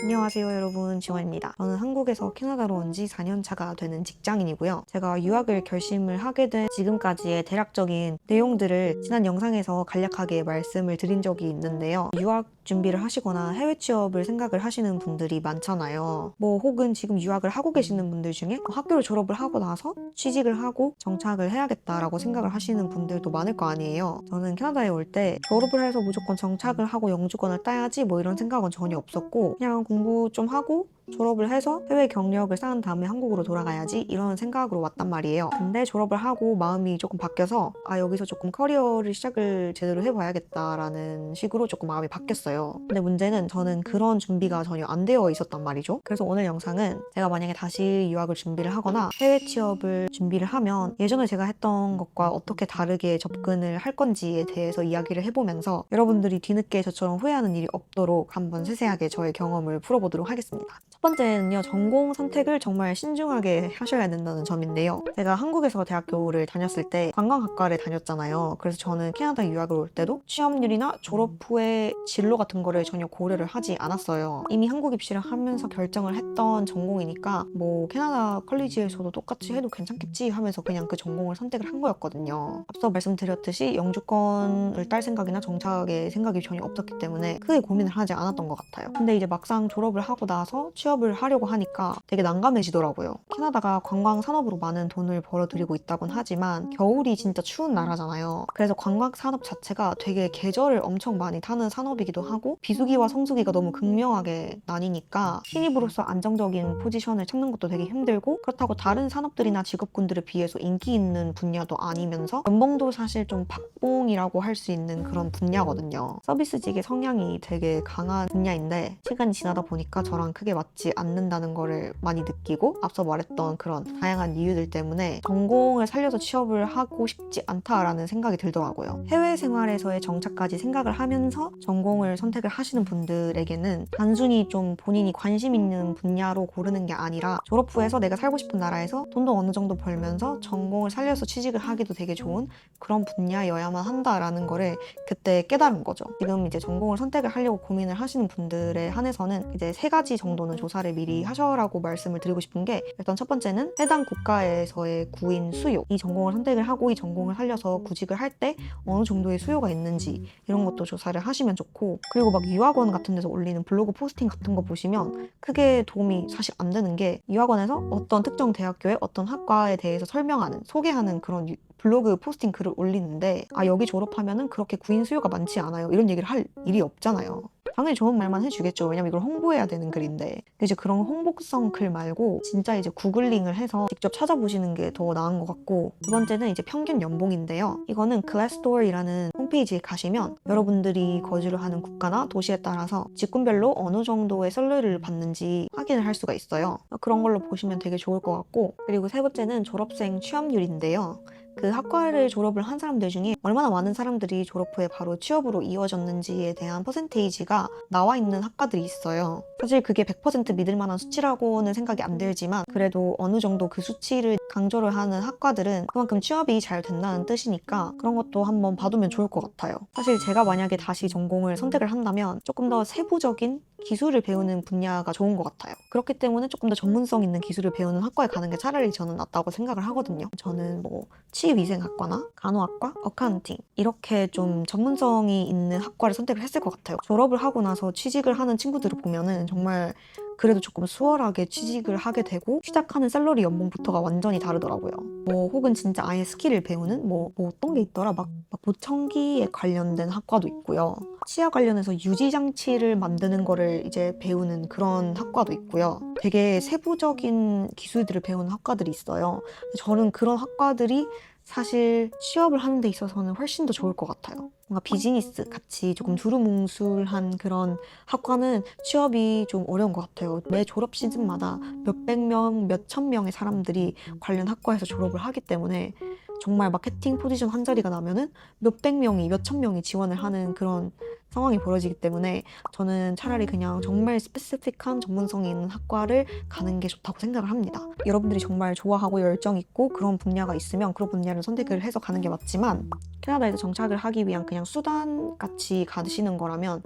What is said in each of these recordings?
안녕하세요 여러분, 지원입니다. 저는 한국에서 캐나다로 온 지 4년 차가 되는 직장인이고요. 제가 유학을 결심을 하게 된 지금까지의 대략적인 내용들을 지난 영상에서 간략하게 말씀을 드린 적이 있는데요. 유학 준비를 하시거나 해외 취업을 생각을 하시는 분들이 많잖아요. 혹은 지금 유학을 하고 계시는 분들 중에 학교를 졸업을 하고 나서 취직을 하고 정착을 해야겠다라고 생각을 하시는 분들도 많을 거 아니에요. 저는 캐나다에 올 때 졸업을 해서 무조건 정착을 하고 영주권을 따야지 이런 생각은 전혀 없었고, 그냥 공부 좀 하고 졸업을 해서 해외 경력을 쌓은 다음에 한국으로 돌아가야지 이런 생각으로 왔단 말이에요. 근데 졸업을 하고 마음이 조금 바뀌어서 여기서 조금 커리어를 시작을 제대로 해봐야겠다라는 식으로 조금 마음이 바뀌었어요. 근데 문제는 저는 그런 준비가 전혀 안 되어 있었단 말이죠. 그래서 오늘 영상은 제가 만약에 다시 유학을 준비를 하거나 해외 취업을 준비를 하면 예전에 제가 했던 것과 어떻게 다르게 접근을 할 건지에 대해서 이야기를 해보면서 여러분들이 뒤늦게 저처럼 후회하는 일이 없도록 한번 세세하게 저의 경험을 풀어보도록 하겠습니다. 첫 번째는요, 전공 선택을 정말 신중하게 하셔야 된다는 점인데요. 제가 한국에서 대학교를 다녔을 때 관광학과를 다녔잖아요. 그래서 저는 캐나다 유학을 올 때도 취업률이나 졸업 후에 진로 같은 거를 전혀 고려를 하지 않았어요. 이미 한국 입시를 하면서 결정을 했던 전공이니까 캐나다 컬리지에서도 똑같이 해도 괜찮겠지 하면서 그냥 그 전공을 선택을 한 거였거든요. 앞서 말씀드렸듯이 영주권을 딸 생각이나 정착의 생각이 전혀 없었기 때문에 크게 고민을 하지 않았던 것 같아요. 근데 이제 막상 졸업을 하고 나서 취업을 하려고 하니까 되게 난감해지더라고요. 캐나다가 관광 산업으로 많은 돈을 벌어들이고 있다곤 하지만 겨울이 진짜 추운 나라잖아요. 그래서 관광 산업 자체가 되게 계절을 엄청 많이 타는 산업이기도 하고 비수기와 성수기가 너무 극명하게 나뉘니까 신입으로서 안정적인 포지션을 찾는 것도 되게 힘들고, 그렇다고 다른 산업들이나 직업군들에 비해서 인기 있는 분야도 아니면서 연봉도 사실 좀 박봉이라고 할 수 있는 그런 분야거든요. 서비스직의 성향이 되게 강한 분야인데 시간이 지나다 보니까 저랑 크게 맞지 않는다는 거를 많이 느끼고, 앞서 말했던 그런 다양한 이유들 때문에 전공을 살려서 취업을 하고 싶지 않다라는 생각이 들더라고요. 해외 생활에서의 정착까지 생각을 하면서 전공을 선택을 하시는 분들에게는 단순히 좀 본인이 관심 있는 분야로 고르는 게 아니라 졸업 후에서 내가 살고 싶은 나라에서 돈도 어느 정도 벌면서 전공을 살려서 취직을 하기도 되게 좋은 그런 분야여야만 한다라는 거를 그때 깨달은 거죠. 지금 이제 전공을 선택을 하려고 고민을 하시는 분들에 한해서는 이제 3가지 정도는 조사를 미리 하셔라고 말씀을 드리고 싶은 게, 일단 첫 번째는 해당 국가에서의 구인 수요, 이 전공을 선택을 하고 이 전공을 살려서 구직을 할 때 어느 정도의 수요가 있는지 이런 것도 조사를 하시면 좋고, 그리고 막 유학원 같은 데서 올리는 블로그 포스팅 같은 거 보시면 크게 도움이 사실 안 되는 게, 유학원에서 어떤 특정 대학교의 어떤 학과에 대해서 설명하는, 소개하는 그런 블로그 포스팅 글을 올리는데 여기 졸업하면은 그렇게 구인 수요가 많지 않아요 이런 얘기를 할 일이 없잖아요. 당연히 좋은 말만 해주겠죠. 왜냐면 이걸 홍보해야 되는 글인데. 이제 그런 홍보성 글 말고 진짜 이제 구글링을 해서 직접 찾아보시는 게 더 나은 것 같고, 두 번째는 이제 평균 연봉인데요. 이거는 글래스도어이라는 홈페이지에 가시면 여러분들이 거주를 하는 국가나 도시에 따라서 직군별로 어느 정도의 샐러리를 받는지 확인을 할 수가 있어요. 그런 걸로 보시면 되게 좋을 것 같고, 그리고 세 번째는 졸업생 취업률인데요. 그 학과를 졸업을 한 사람들 중에 얼마나 많은 사람들이 졸업 후에 바로 취업으로 이어졌는지에 대한 퍼센테이지가 나와 있는 학과들이 있어요. 사실 그게 100% 믿을 만한 수치라고는 생각이 안 들지만, 그래도 어느 정도 그 수치를 강조를 하는 학과들은 그만큼 취업이 잘 된다는 뜻이니까 그런 것도 한번 봐두면 좋을 것 같아요. 사실 제가 만약에 다시 전공을 선택을 한다면 조금 더 세부적인 기술을 배우는 분야가 좋은 것 같아요. 그렇기 때문에 조금 더 전문성 있는 기술을 배우는 학과에 가는 게 차라리 저는 낫다고 생각을 하거든요. 저는 치위생학과나 간호학과, 어카운팅 이렇게 좀 전문성이 있는 학과를 선택을 했을 것 같아요. 졸업을 하고 나서 취직을 하는 친구들을 보면은 정말 그래도 조금 수월하게 취직을 하게 되고, 시작하는 샐러리 연봉부터가 완전히 다르더라고요. 혹은 진짜 아예 스킬을 배우는 어떤 게 있더라, 막 보청기에 관련된 학과도 있고요. 치아 관련해서 유지장치를 만드는 거를 이제 배우는 그런 학과도 있고요. 되게 세부적인 기술들을 배우는 학과들이 있어요. 저는 그런 학과들이 사실 취업을 하는 데 있어서는 훨씬 더 좋을 것 같아요. 뭔가 비즈니스 같이 조금 두루뭉술한 그런 학과는 취업이 좀 어려운 것 같아요. 매 졸업 시즌마다 몇백 명, 몇천 명의 사람들이 관련 학과에서 졸업을 하기 때문에 정말 마케팅 포지션 한 자리가 나면은 몇백 명이, 몇천 명이 지원을 하는 그런 상황이 벌어지기 때문에 저는 차라리 그냥 정말 스페시픽한 전문성이 있는 학과를 가는 게 좋다고 생각을 합니다. 여러분들이 정말 좋아하고 열정 있고 그런 분야가 있으면 그런 분야를 선택을 해서 가는 게 맞지만 캐나다에서 정착을 하기 위한 그냥 수단같이 가시는 거라면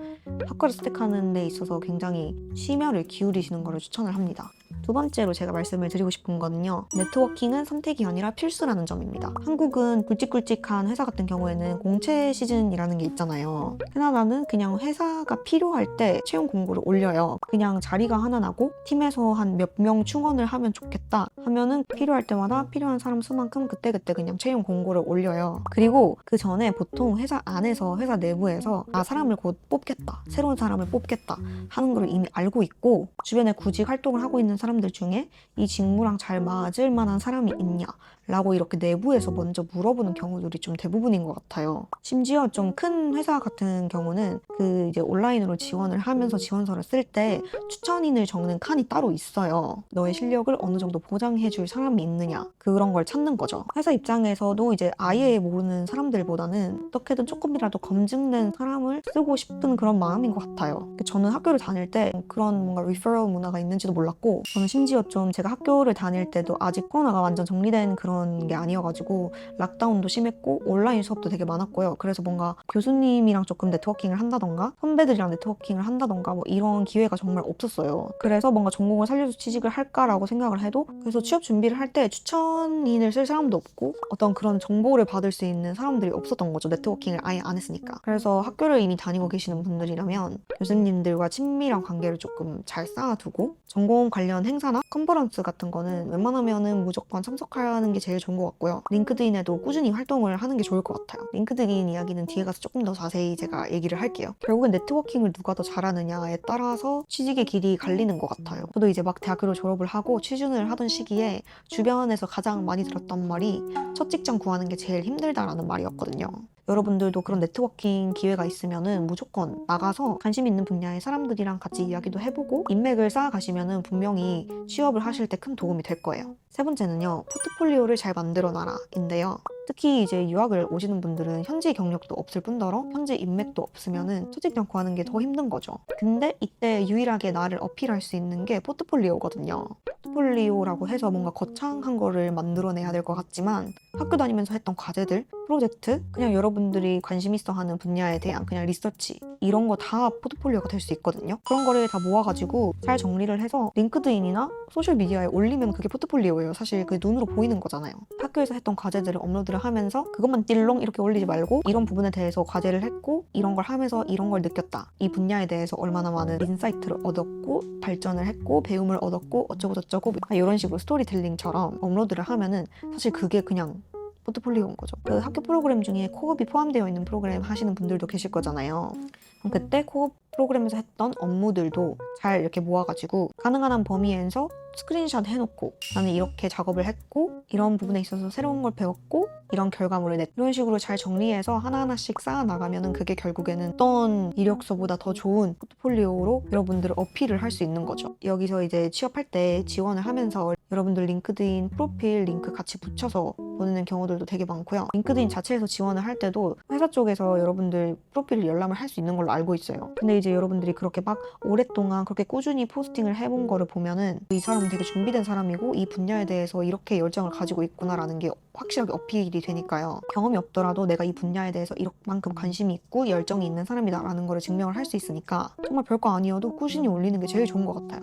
학과를 선택하는 데 있어서 굉장히 심혈을 기울이시는 거를 추천을 합니다. 두 번째로 제가 말씀을 드리고 싶은 거는요. 네트워킹은 선택이 아니라 필수라는 점입니다. 한국은 굵직굵직한 회사 같은 경우에는 공채 시즌이라는 게 있잖아요. 캐나다는 그냥 회사가 필요할 때 채용 공고를 올려요. 그냥 자리가 하나 나고 팀에서 한 몇 명 충원을 하면 좋겠다 하면은 필요할 때마다 필요한 사람 수만큼 그때그때 그냥 채용 공고를 올려요. 그리고 그 전에 보통 회사 안에서 회사 내부에서 사람을 곧 뽑겠다, 새로운 사람을 뽑겠다 하는 걸 이미 알고 있고 주변에 구직 활동을 하고 있는 사람들 중에 이 직무랑 잘 맞을 만한 사람이 있냐 라고 이렇게 내부에서 먼저 물어보는 경우들이 좀 대부분인 것 같아요. 심지어 좀 큰 회사 같은 경우는 그 이제 온라인으로 지원을 하면서 지원서를 쓸 때 추천인을 적는 칸이 따로 있어요. 너의 실력을 어느 정도 보장해줄 사람이 있느냐 그런 걸 찾는 거죠. 회사 입장에서도 이제 아예 모르는 사람들보다는 어떻게든 조금이라도 검증된 사람을 쓰고 싶은 그런 마음인 것 같아요. 저는 학교를 다닐 때 그런 뭔가 리퍼럴 문화가 있는지도 몰랐고 저는 심지어 좀 제가 학교를 다닐 때도 아직 코로나가 완전 정리된 그런 게 아니어가지고 락다운도 심했고 온라인 수업도 되게 많았고요. 그래서 뭔가 교수님이랑 조금 네트워킹을 한다던가 선배들이랑 네트워킹을 한다던가 뭐 이런 기회가 정말 없었어요. 그래서 뭔가 전공을 살려서 취직을 할까라고 생각을 해도 그래서 취업 준비를 할 때 추천인을 쓸 사람도 없고 어떤 그런 정보를 받을 수 있는 사람들이 없었던 거죠. 네트워킹을 아예 안 했으니까. 그래서 학교를 이미 다니고 계시는 분들이라면 교수님들과 친밀한 관계를 조금 잘 쌓아두고 전공 관련 행사나 컨퍼런스 같은 거는 웬만하면은 무조건 참석하는 게 제일 좋은 것 같고요. 링크드인에도 꾸준히 활동을 하는 게 좋을 것 같아요. 링크드인 이야기는 뒤에 가서 조금 더 자세히 제가 얘기를 할게요. 결국은 네트워킹을 누가 더 잘하느냐에 따라서 취직의 길이 갈리는 것 같아요. 저도 이제 막 대학교를 졸업을 하고 취준을 하던 시기에 주변에서 가장 많이 들었던 말이 첫 직장 구하는 게 제일 힘들다라는 말이었거든요. 여러분들도 그런 네트워킹 기회가 있으면은 무조건 나가서 관심 있는 분야의 사람들이랑 같이 이야기도 해보고 인맥을 쌓아가시면은 분명히 취업을 하실 때 큰 도움이 될 거예요. 세 번째는요, 포트폴리오를 잘 만들어놔라 인데요. 특히 이제 유학을 오시는 분들은 현지 경력도 없을 뿐더러 현지 인맥도 없으면은 첫 직장 구하는 게 더 힘든 거죠. 근데 이때 유일하게 나를 어필할 수 있는 게 포트폴리오거든요. 포트폴리오라고 해서 뭔가 거창한 거를 만들어내야 될 것 같지만 학교 다니면서 했던 과제들, 프로젝트, 그냥 여러분들이 관심 있어 하는 분야에 대한 그냥 리서치 이런 거 다 포트폴리오가 될 수 있거든요. 그런 거를 다 모아가지고 잘 정리를 해서 링크드인이나 소셜미디어에 올리면 그게 포트폴리오예요. 사실 그 눈으로 보이는 거잖아요. 학교에서 했던 과제들을 업로드를 하면서 그것만 띠롱 이렇게 올리지 말고 이런 부분에 대해서 과제를 했고 이런 걸 하면서 이런 걸 느꼈다. 이 분야에 대해서 얼마나 많은 인사이트를 얻었고 발전을 했고 배움을 얻었고 어쩌고 저쩌고 이런 식으로 스토리텔링처럼 업로드를 하면은 사실 그게 그냥 포트폴리오인 거죠. 그 학교 프로그램 중에 코업이 포함되어 있는 프로그램 하시는 분들도 계실 거잖아요. 그럼 그때 코업 프로그램에서 했던 업무들도 잘 이렇게 모아가지고 가능한 한 범위에서 스크린샷 해놓고 나는 이렇게 작업을 했고 이런 부분에 있어서 새로운 걸 배웠고 이런 결과물을 냈 이런 식으로 잘 정리해서 하나하나씩 쌓아나가면은 그게 결국에는 어떤 이력서보다 더 좋은 포트폴리오로 여러분들을 어필을 할 수 있는 거죠. 여기서 이제 취업할 때 지원을 하면서 여러분들 링크드인 프로필 링크 같이 붙여서 보내는 경우들도 되게 많고요. 링크드인 자체에서 지원을 할 때도 회사 쪽에서 여러분들 프로필을 열람을 할 수 있는 걸로 알고 있어요. 근데 이제 여러분들이 그렇게 막 오랫동안 그렇게 꾸준히 포스팅을 해본 거를 보면은 이 사람은 되게 준비된 사람이고 이 분야에 대해서 이렇게 열정을 가지고 있구나라는 게 확실하게 어필이 되니까요. 경험이 없더라도 내가 이 분야에 대해서 이만큼 관심이 있고 열정이 있는 사람이다라는 걸 증명을 할 수 있으니까 정말 별거 아니어도 꾸준히 올리는 게 제일 좋은 것 같아요.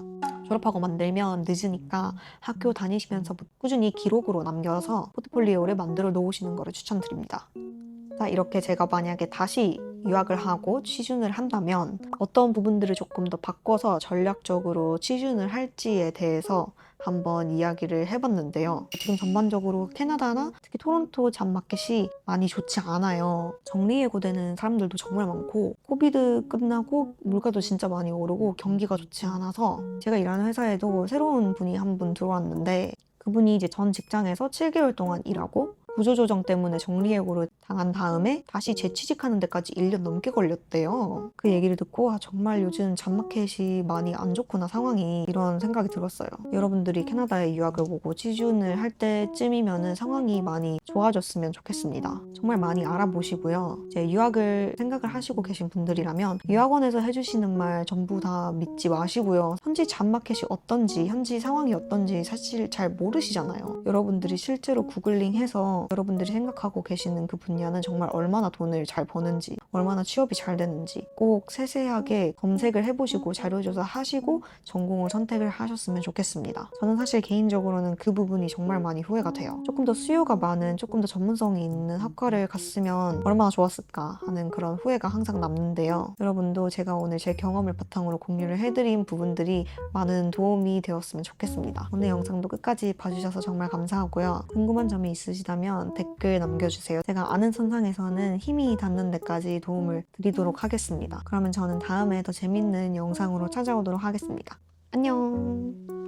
졸업하고 만들면 늦으니까 학교 다니시면서 꾸준히 기록으로 남겨서 포트폴리오를 만들어 놓으시는 거를 추천드립니다. 자, 이렇게 제가 만약에 다시 유학을 하고 취준을 한다면 어떤 부분들을 조금 더 바꿔서 전략적으로 취준을 할지에 대해서 한번 이야기를 해봤는데요. 지금 전반적으로 캐나다나 특히 토론토 잡마켓이 많이 좋지 않아요. 정리해고되는 사람들도 정말 많고 코비드 끝나고 물가도 진짜 많이 오르고 경기가 좋지 않아서 제가 일하는 회사에도 새로운 분이 한 분 들어왔는데 그분이 이제 전 직장에서 7개월 동안 일하고 구조조정 때문에 정리해고를 당한 다음에 다시 재취직하는 데까지 1년 넘게 걸렸대요. 그 얘기를 듣고 정말 요즘 잡마켓이 많이 안 좋구나 상황이, 이런 생각이 들었어요. 여러분들이 캐나다에 유학을 오고 취준을 할 때쯤이면은 상황이 많이 좋아졌으면 좋겠습니다. 정말 많이 알아보시고요. 이제 유학을 생각을 하시고 계신 분들이라면 유학원에서 해주시는 말 전부 다 믿지 마시고요. 현지 잡마켓이 어떤지, 현지 상황이 어떤지 사실 잘 모르시잖아요. 여러분들이 실제로 구글링해서 여러분들이 생각하고 계시는 그 분야는 정말 얼마나 돈을 잘 버는지, 얼마나 취업이 잘 되는지 꼭 세세하게 검색을 해보시고 자료조사 하시고 전공을 선택을 하셨으면 좋겠습니다. 저는 사실 개인적으로는 그 부분이 정말 많이 후회가 돼요. 조금 더 수요가 많은, 조금 더 전문성이 있는 학과를 갔으면 얼마나 좋았을까 하는 그런 후회가 항상 남는데요. 여러분도 제가 오늘 제 경험을 바탕으로 공유를 해드린 부분들이 많은 도움이 되었으면 좋겠습니다. 오늘 영상도 끝까지 봐주셔서 정말 감사하고요. 궁금한 점이 있으시다면 댓글 남겨주세요. 제가 아는 선상에서는 힘이 닿는 데까지 도움을 드리도록 하겠습니다. 그러면 저는 다음에 더 재밌는 영상으로 찾아오도록 하겠습니다. 안녕.